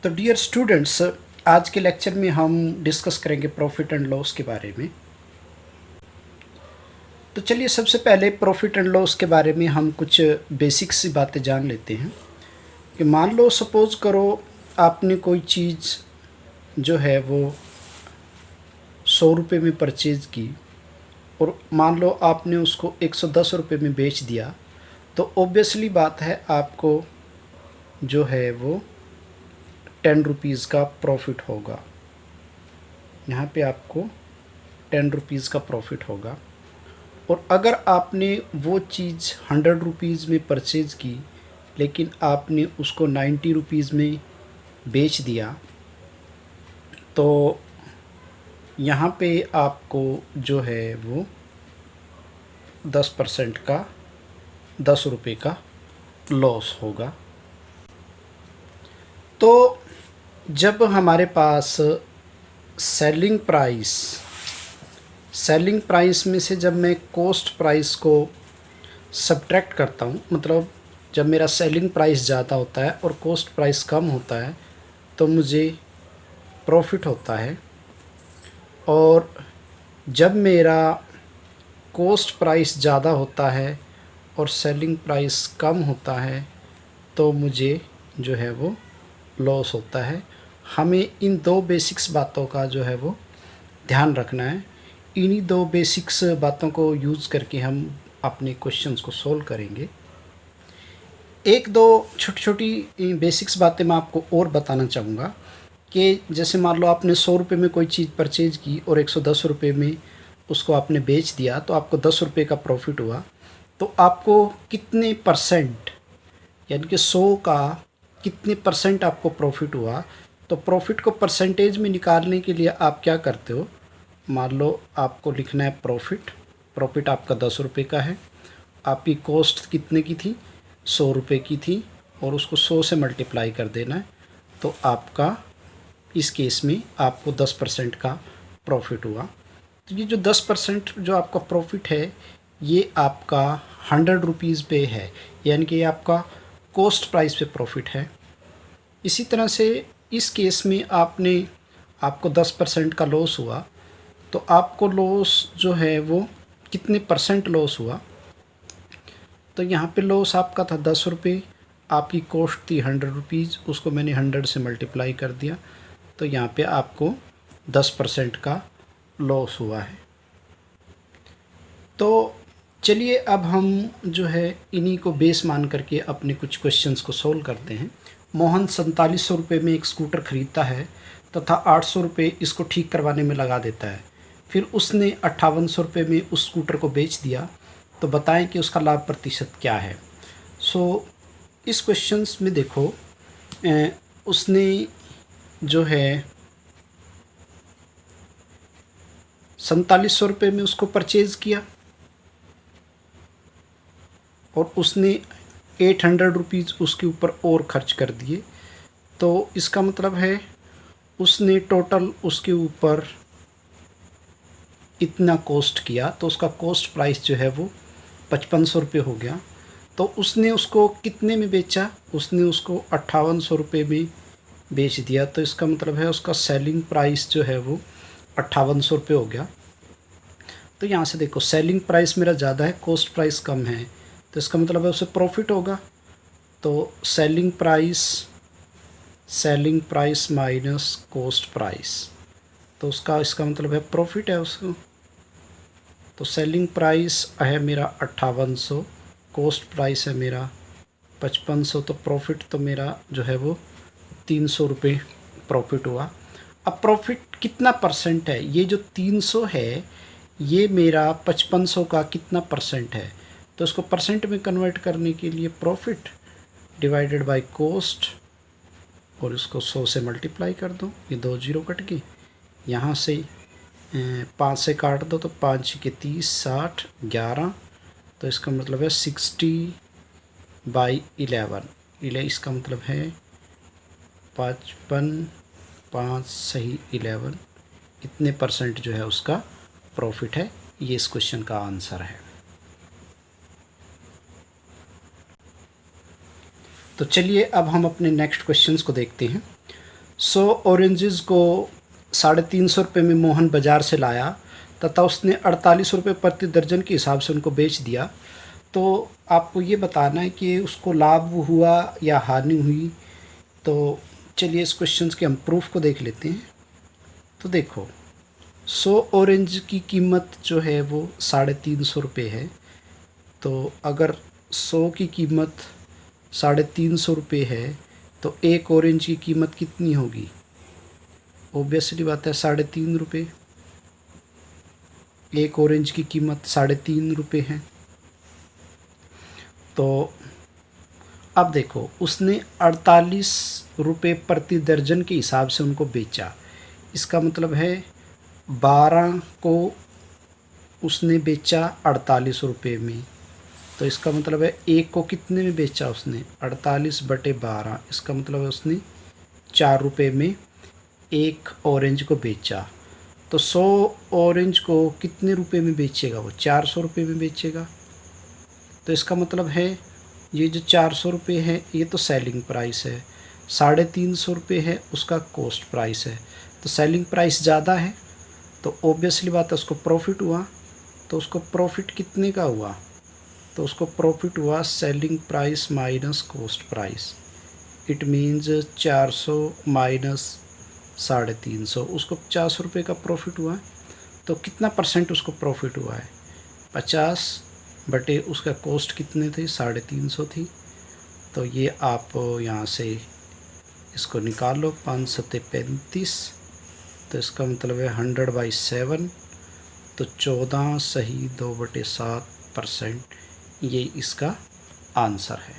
तो dear students, आज के लेक्चर में हम डिस्कस करेंगे प्रॉफिट एंड लॉस के बारे में। तो चलिए सबसे पहले प्रॉफिट एंड लॉस के बारे में हम कुछ बेसिक सी बातें जान लेते हैं कि मान लो सपोज़ करो आपने कोई चीज़ जो है वो 100 रुपये में परचेज़ की और मान लो आपने उसको 110 रुपये में बेच दिया, तो ऑब्वियसली बात है आपको जो है वो 10 रुपीज़ का प्रॉफिट होगा। यहाँ पे आपको 10 रुपीज़ का प्रॉफिट होगा। और अगर आपने वो चीज़ 100 रुपीज़ में परचेज़ की लेकिन आपने उसको 90 रुपीज़ में बेच दिया, तो यहाँ पे आपको जो है वो 10% का 10 रुपये का लॉस होगा। तो जब हमारे पास सेलिंग प्राइस में से जब मैं कॉस्ट प्राइस को सब्ट्रैक्ट करता हूँ, मतलब जब मेरा सेलिंग प्राइस ज़्यादा होता है और कॉस्ट प्राइस कम होता है, तो मुझे प्रॉफिट होता है। और जब मेरा कॉस्ट प्राइस ज़्यादा होता है और सेलिंग प्राइस कम होता है, तो मुझे जो है वो लॉस होता है। हमें इन दो बेसिक्स बातों का जो है वो ध्यान रखना है। इन्हीं दो बेसिक्स बातों को यूज़ करके हम अपने क्वेश्चंस को सोल्व करेंगे। एक दो छोटी छोटी बेसिक्स बातें मैं आपको और बताना चाहूँगा कि जैसे मान लो आपने 100 रुपये में कोई चीज़ परचेज की और 110 रुपये में उसको आपने बेच दिया, तो आपको 10 रुपये का प्रॉफिट हुआ। तो आपको कितने परसेंट, यानी कि 100 का कितने परसेंट आपको प्रॉफिट हुआ, तो प्रॉफिट को परसेंटेज में निकालने के लिए आप क्या करते हो, मान लो आपको लिखना है प्रॉफिट आपका 10 रुपये का है, आपकी कॉस्ट कितने की थी, 100 रुपये की थी, और उसको 100 से मल्टीप्लाई कर देना है। तो आपका इस केस में आपको 10% का प्रॉफिट हुआ। तो ये जो 10% जो आपका प्रॉफिट है, ये आपका 100 रुपीज़ पे है, यानी कि ये आपका कॉस्ट प्राइस पे प्रॉफिट है। इसी तरह से इस केस में आपको 10% का लॉस हुआ, तो आपको लॉस जो है वो कितने परसेंट लॉस हुआ, तो यहाँ पे लॉस आपका था 10 रुपये, आपकी कॉस्ट थी 100 रुपीज़, उसको मैंने 100 से मल्टीप्लाई कर दिया, तो यहाँ पे आपको 10% का लॉस हुआ है। तो चलिए अब हम जो है इन्हीं को बेस मान करके अपने कुछ क्वेश्चंस को सोल्व करते हैं। मोहन 4700 रुपये में एक स्कूटर ख़रीदता है तथा 800 रुपये इसको ठीक करवाने में लगा देता है। फिर उसने 5800 रुपये में उस स्कूटर को बेच दिया, तो बताएं कि उसका लाभ प्रतिशत क्या है। इस क्वेश्चंस में देखो, उसने जो है 4700 रुपये में उसको परचेज़ किया और उसने 800 रुपीज़ उसके ऊपर और ख़र्च कर दिए, तो इसका मतलब है उसने टोटल उसके ऊपर इतना कॉस्ट किया, तो उसका कॉस्ट प्राइस जो है वो 5500 रुपये हो गया। तो उसने उसको कितने में बेचा, उसने उसको 5800 रुपये में बेच दिया, तो इसका मतलब है उसका सेलिंग प्राइस जो है वो 5800 रुपये हो गया। तो यहाँ से देखो सेलिंग प्राइस मेरा ज़्यादा है, कॉस्ट प्राइस कम है, तो इसका मतलब है उसे प्रॉफिट होगा। तो selling price minus cost price, तो इसका मतलब है प्रॉफिट है उसको। तो सेलिंग प्राइस है मेरा 5800, कॉस्ट प्राइस है मेरा 5500, तो प्रॉफिट तो मेरा जो है वो 300 रुपये प्रॉफिट हुआ। अब प्रॉफिट कितना परसेंट है, ये जो 300 है ये मेरा 5500 का कितना परसेंट है, तो इसको परसेंट में कन्वर्ट करने के लिए प्रॉफिट डिवाइडेड बाय कॉस्ट, और इसको 100 से मल्टीप्लाई कर दो, ये 2 जीरो कट गई, यहाँ से 5 से काट दो, तो 5 के 30, 60, 11, तो इसका मतलब है 60/11, इसका मतलब है 55, 5 सही 11, इतने परसेंट जो है उसका प्रॉफिट है। ये इस क्वेश्चन का आंसर है। तो चलिए अब हम अपने नेक्स्ट क्वेश्चंस को देखते हैं। 100 ऑरेंजेस को 350 रुपये में मोहन बाज़ार से लाया तथा उसने 48 रुपये प्रति दर्जन के हिसाब से उनको बेच दिया। तो आपको ये बताना है कि उसको लाभ हुआ या हानि हुई। तो चलिए इस क्वेश्चन के हम प्रूफ को देख लेते हैं। तो देखो, 100 ऑरेंज की कीमत जो है वो 350 रुपये है। तो अगर 100 की कीमत 350 रुपये है तो एक ऑरेंज की कीमत कितनी होगी? ऑब्वियसली बात है 3.5 रुपये। एक ऑरेंज की कीमत 3.5 रुपये है। तो अब देखो, उसने 48 रुपये प्रति दर्जन के हिसाब से उनको बेचा। इसका मतलब है 12 को उसने बेचा 48 रुपये में। तो इसका मतलब है एक को कितने में बेचा उसने? 48/12। इसका मतलब है उसने 4 रुपये में एक ऑरेंज को बेचा। तो 100 ऑरेंज को कितने रुपए में बेचेगा वो? 400 रुपये में बेचेगा। तो इसका मतलब है ये जो 400 रुपये है ये तो सेलिंग प्राइस है, 350 रुपये है उसका कॉस्ट प्राइस है। तो सेलिंग प्राइस ज़्यादा है तो ऑब्वियसली बात है उसको प्रॉफिट हुआ। तो उसको प्रॉफिट कितने का हुआ? तो उसको प्रॉफिट हुआ selling price minus cost price. It means 400 minus 350, उसको 50 रुपये का प्रॉफिट हुआ। तो कितना परसेंट उसको प्रॉफिट हुआ है? 50 बटे उसका कॉस्ट कितने थे? 350 थी। तो ये आप यहाँ से इसको निकाल लो, 5 सत्ते 35। तो इसका मतलब है 100/7। तो 14 सही 2/7% ये इसका आंसर है।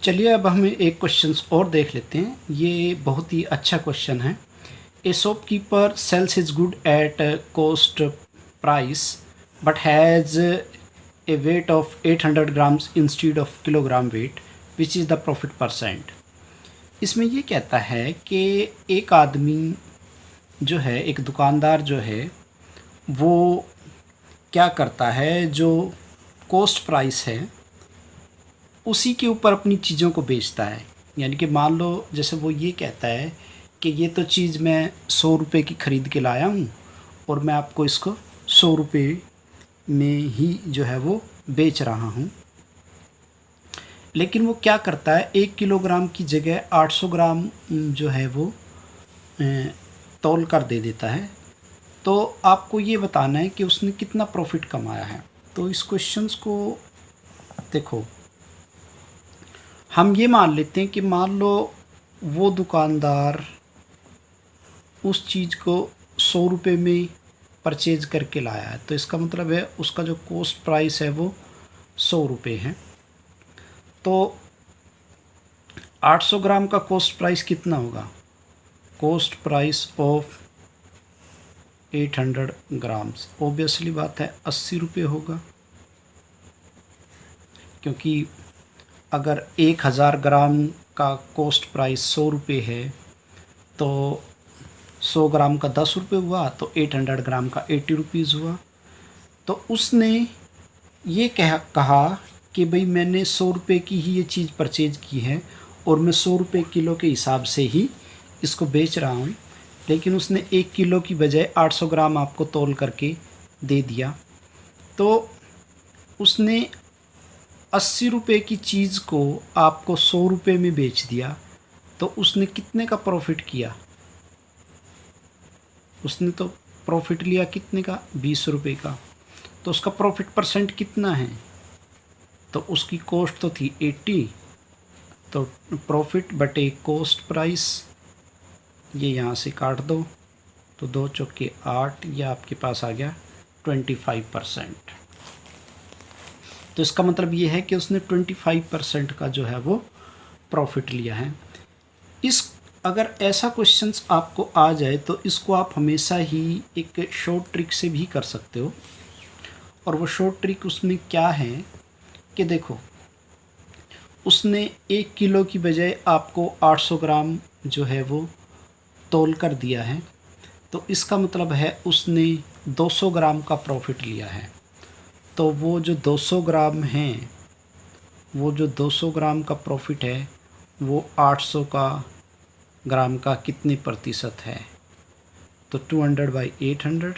चलिए अब हम एक क्वेश्चन और देख लेते हैं। ये बहुत ही अच्छा क्वेश्चन है। ए shopkeeper sales his good at cost price but has a weight of 800 grams instead of kilogram weight, which is the profit percent. इसमें ये कहता है कि एक आदमी जो है, एक दुकानदार जो है, वो क्या करता है, जो कॉस्ट प्राइस है उसी के ऊपर अपनी चीज़ों को बेचता है। यानी कि मान लो जैसे वो ये कहता है कि ये तो चीज़ मैं 100 रुपये की ख़रीद के लाया हूँ और मैं आपको इसको 100 रुपये में ही जो है वो बेच रहा हूँ। लेकिन वो क्या करता है, 1 किलोग्राम की जगह 800 ग्राम जो है वो तौल कर दे देता है। तो आपको ये बताना है कि उसने कितना प्रॉफिट कमाया है। तो इस क्वेश्चंस को देखो, हम ये मान लेते हैं कि मान लो वो दुकानदार उस चीज़ को 100 रुपये में परचेज करके लाया है। तो इसका मतलब है उसका जो कॉस्ट प्राइस है वो 100 रुपये है। तो 800 ग्राम का कॉस्ट प्राइस कितना होगा? Cost price of 800 grams, obviously बात है 80 रुपये होगा। क्योंकि अगर 1000 ग्राम का कॉस्ट प्राइस 100 रुपये है तो 100 ग्राम का 10 रुपये हुआ, तो 800 ग्राम का 80 रुपीज़ हुआ। तो उसने ये कहा कि भाई मैंने 100 रुपये की ही ये चीज़ परचेज की है और मैं 100 रुपये किलो के हिसाब से ही इसको बेच रहा हूँ। लेकिन उसने 1 किलो की बजाय 800 ग्राम आपको तौल करके दे दिया। तो उसने 80 रुपये की चीज़ को आपको 100 रुपये में बेच दिया। तो उसने कितने का प्रॉफिट किया? उसने तो प्रॉफिट लिया कितने का? 20 रुपये का। तो उसका प्रॉफिट परसेंट कितना है? तो उसकी कॉस्ट तो थी 80, तो प्रॉफिट बटे कॉस्ट प्राइस, ये यहाँ से काट दो तो 2 चौके 8, ये आपके पास आ गया 25%। तो इसका मतलब ये है कि उसने 25% का जो है वो प्रॉफिट लिया है। अगर ऐसा क्वेश्चंस आपको आ जाए तो इसको आप हमेशा ही एक शॉर्ट ट्रिक से भी कर सकते हो। और वो शॉर्ट ट्रिक उसमें क्या है कि देखो, उसने 1 किलो की बजाय आपको 800 ग्राम जो है वो तौल कर दिया है। तो इसका मतलब है उसने 200 ग्राम का प्रॉफिट लिया है। तो वो जो 200 ग्राम हैं, वो जो 200 ग्राम का प्रॉफिट है वो 800 का ग्राम का कितने प्रतिशत है, तो 200/800,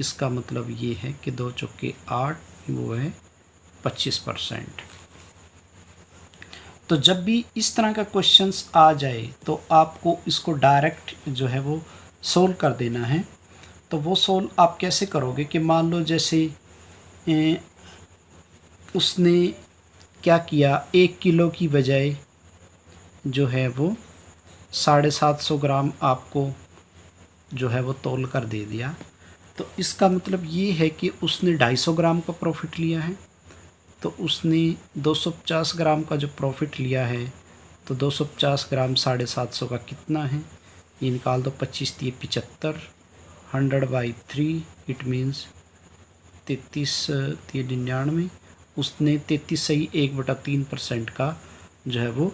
इसका मतलब ये है कि 2 चौके 8, वो है 25%। तो जब भी इस तरह का क्वेश्चंस आ जाए तो आपको इसको डायरेक्ट जो है वो सोल्व कर देना है। तो वो सोल्व आप कैसे करोगे कि मान लो जैसे उसने क्या किया, 1 किलो की बजाय जो है वो 750 ग्राम आपको जो है वो तौल कर दे दिया। तो इसका मतलब ये है कि उसने 250 ग्राम का प्रॉफिट लिया है। तो उसने 250 ग्राम का जो प्रॉफिट लिया है, तो 250 ग्राम 750 का कितना है, ये निकाल दो। 25 × 75, 100/3, इट मीन्स 33×99। उसने 33 सही 1/3% का जो है वो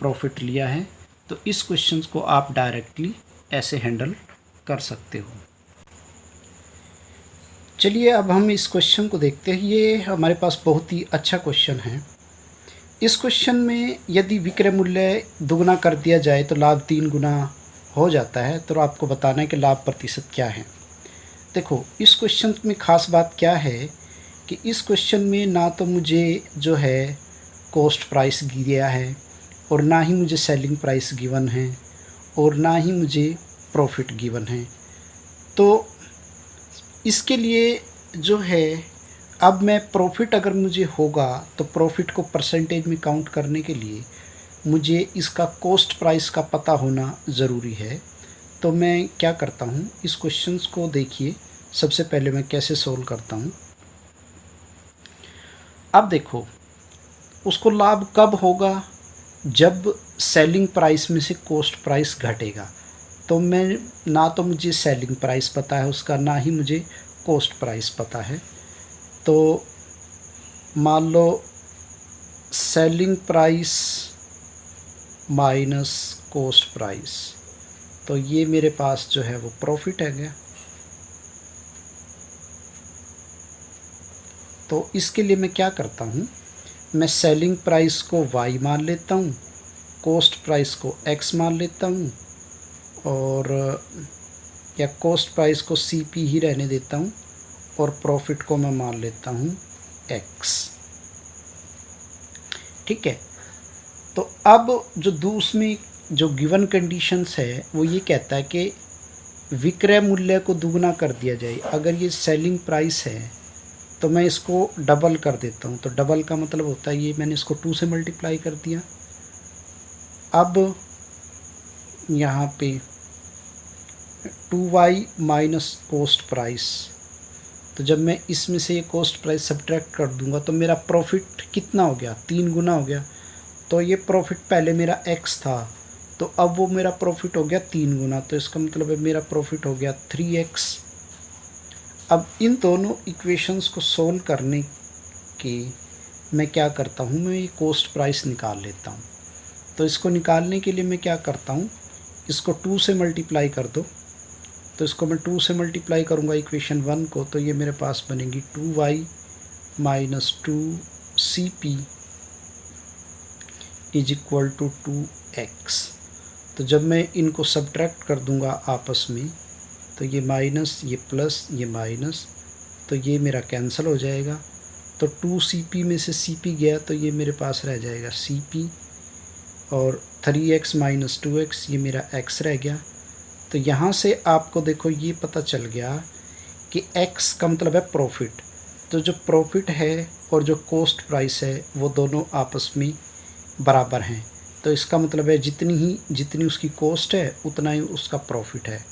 प्रॉफिट लिया है। तो इस क्वेश्चन को आप डायरेक्टली ऐसे हैंडल कर सकते हो। चलिए अब हम इस क्वेश्चन को देखते हैं। ये हमारे पास बहुत ही अच्छा क्वेश्चन है। इस क्वेश्चन में यदि विक्रय मूल्य दुगना कर दिया जाए तो लाभ 3 गुना हो जाता है। तो आपको बताना है कि लाभ प्रतिशत क्या है। देखो इस क्वेश्चन में ख़ास बात क्या है कि इस क्वेश्चन में ना तो मुझे जो है कॉस्ट प्राइस दिया है, और ना ही मुझे सेलिंग प्राइस गिवन है, और ना ही मुझे प्रॉफिट गिवन है। तो इसके लिए जो है, अब मैं प्रॉफिट अगर मुझे होगा तो प्रॉफिट को परसेंटेज में काउंट करने के लिए मुझे इसका कॉस्ट प्राइस का पता होना ज़रूरी है। तो मैं क्या करता हूँ, इस क्वेश्चंस को देखिए। सबसे पहले मैं कैसे सोल्व करता हूँ। अब देखो उसको लाभ कब होगा, जब सेलिंग प्राइस में से कॉस्ट प्राइस घटेगा। तो मैं ना तो मुझे सेलिंग प्राइस पता है उसका, ना ही मुझे कॉस्ट प्राइस पता है। तो मान लो selling price minus cost price, तो ये मेरे पास जो है वो प्रॉफिट है गया। तो इसके लिए मैं क्या करता हूँ, मैं सेलिंग प्राइस को y मान लेता हूँ, कॉस्ट प्राइस को x मान लेता हूँ, और या कॉस्ट प्राइस को CP ही रहने देता हूँ, और प्रॉफिट को मैं मान लेता हूँ x। ठीक है। तो अब जो दूसरी जो गिवन कंडीशंस है वो ये कहता है कि विक्रय मूल्य को दुगना कर दिया जाए। अगर ये सेलिंग प्राइस है तो मैं इसको डबल कर देता हूँ। तो डबल का मतलब होता है, ये मैंने इसको 2 से मल्टीप्लाई कर दिया। अब यहाँ पे 2y माइनस कॉस्ट प्राइस, तो जब मैं इसमें से ये कॉस्ट प्राइस सब्ट्रैक्ट कर दूंगा तो मेरा प्रॉफिट कितना हो गया, 3 गुना हो गया। तो ये प्रॉफिट पहले मेरा x था, तो अब वो मेरा प्रॉफिट हो गया 3 गुना। तो इसका मतलब है मेरा प्रॉफिट हो गया 3x। अब इन दोनों इक्वेशंस को सोल्व करने के मैं क्या करता हूँ, मैं ये कॉस्ट प्राइस निकाल लेता हूँ। तो इसको निकालने के लिए मैं क्या करता हूँ, इसको 2 से मल्टीप्लाई कर दो। तो इसको मैं 2 से मल्टीप्लाई करूँगा इक्वेशन 1 को, तो ये मेरे पास बनेगी 2y minus 2CP is equal to 2x। तो जब मैं इनको सब्ट्रैक्ट कर दूंगा आपस में, तो ये माइनस, ये प्लस, ये माइनस, तो ये मेरा कैंसिल हो जाएगा। तो 2CP में से CP गया तो ये मेरे पास रह जाएगा CP, और 3x माइनस 2x ये मेरा x रह गया। तो यहाँ से आपको देखो ये पता चल गया कि x का मतलब है प्रॉफिट। तो जो प्रॉफिट है और जो कॉस्ट प्राइस है वो दोनों आपस में बराबर हैं। तो इसका मतलब है जितनी उसकी कॉस्ट है उतना ही उसका प्रॉफिट है।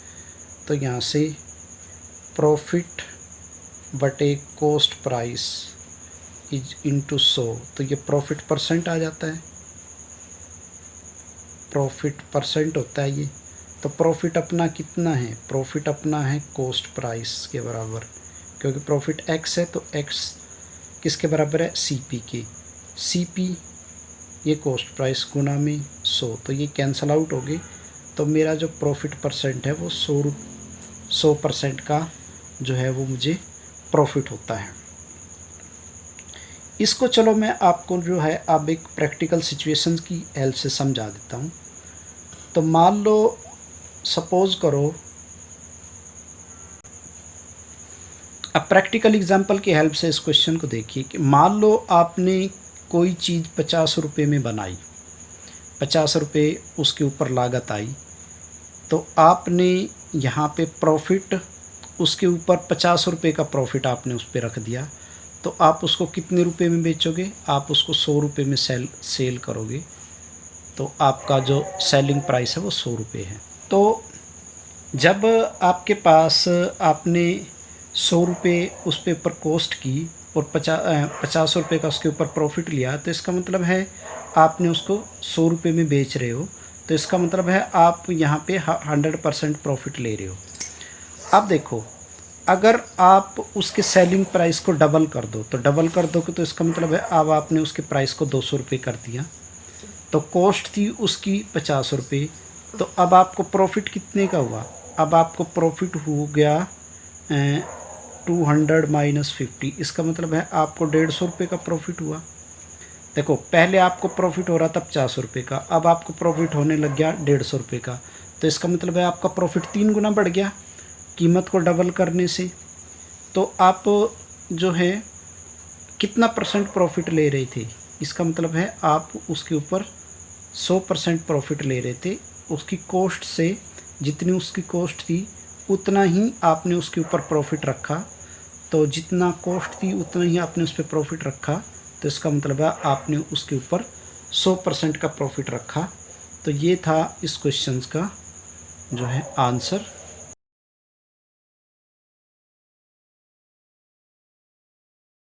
तो यहाँ से प्रॉफिट बटे कॉस्ट प्राइस इज इनटू 100, तो ये प्रॉफिट परसेंट आ जाता है। प्रॉफिट परसेंट होता है ये। तो प्रॉफिट अपना कितना है, प्रॉफिट अपना है कॉस्ट प्राइस के बराबर, क्योंकि प्रॉफिट x है तो x किसके बराबर है, CP के। CP ये कॉस्ट प्राइस गुना में 100, तो ये कैंसल आउट हो गए। तो मेरा जो प्रॉफिट परसेंट है वो 100% का जो है वो मुझे प्रॉफिट होता है। इसको चलो मैं आपको जो है अब एक प्रैक्टिकल सिचुएशंस की हेल्प से समझा देता हूँ। तो मान लो, सपोज़ करो, अब प्रैक्टिकल एग्जांपल की हेल्प से इस क्वेश्चन को देखिए कि मान लो आपने कोई चीज़ 50 रुपये में बनाई, 50 रुपये उसके ऊपर लागत आई, तो आपने यहाँ पे प्रॉफिट उसके ऊपर 50 रुपये का प्रॉफिट आपने उस पर रख दिया, तो आप उसको कितने रुपए में बेचोगे? आप उसको 100 रुपये में सेल करोगे, तो आपका जो सेलिंग प्राइस है वो 100 रुपये है। तो जब आपके पास आपने 100 रुपये उस पे ऊपर कॉस्ट की और 50 रुपये का उसके ऊपर प्रॉफिट लिया, तो इसका मतलब है आपने उसको 100 रुपये में बेच रहे हो, तो इसका मतलब है आप यहाँ पे 100% प्रॉफिट ले रहे हो। अब देखो, अगर आप उसके सेलिंग प्राइस को डबल कर दो, तो डबल कर दोगे तो इसका मतलब है अब आपने उसके प्राइस को 200 रुपये कर दिया, तो कॉस्ट थी उसकी 50 रुपये, तो अब आपको प्रॉफिट कितने का हुआ? अब आपको प्रॉफिट हो गया 200 माइनस 50, इसका मतलब है आपको 150 रुपये का प्रॉफिट हुआ। देखो, पहले आपको प्रॉफिट हो रहा था 50 रुपये का, अब आपको प्रॉफिट होने लग गया 150 रुपये का, तो इसका मतलब है आपका प्रॉफिट 3 गुना बढ़ गया कीमत को डबल करने से। तो आप जो है कितना परसेंट प्रॉफिट ले रहे थे? इसका मतलब है आप उसके ऊपर 100% प्रॉफिट ले रहे थे। उसकी कॉस्ट से जितनी उसकी कॉस्ट थी उतना ही आपने उसके ऊपर प्रॉफिट रखा, तो जितना कॉस्ट थी उतना ही आपने उस पर प्रॉफिट रखा, तो इसका मतलब है आपने उसके ऊपर 100% का प्रॉफिट रखा। तो ये था इस क्वेश्चन का जो है आंसर।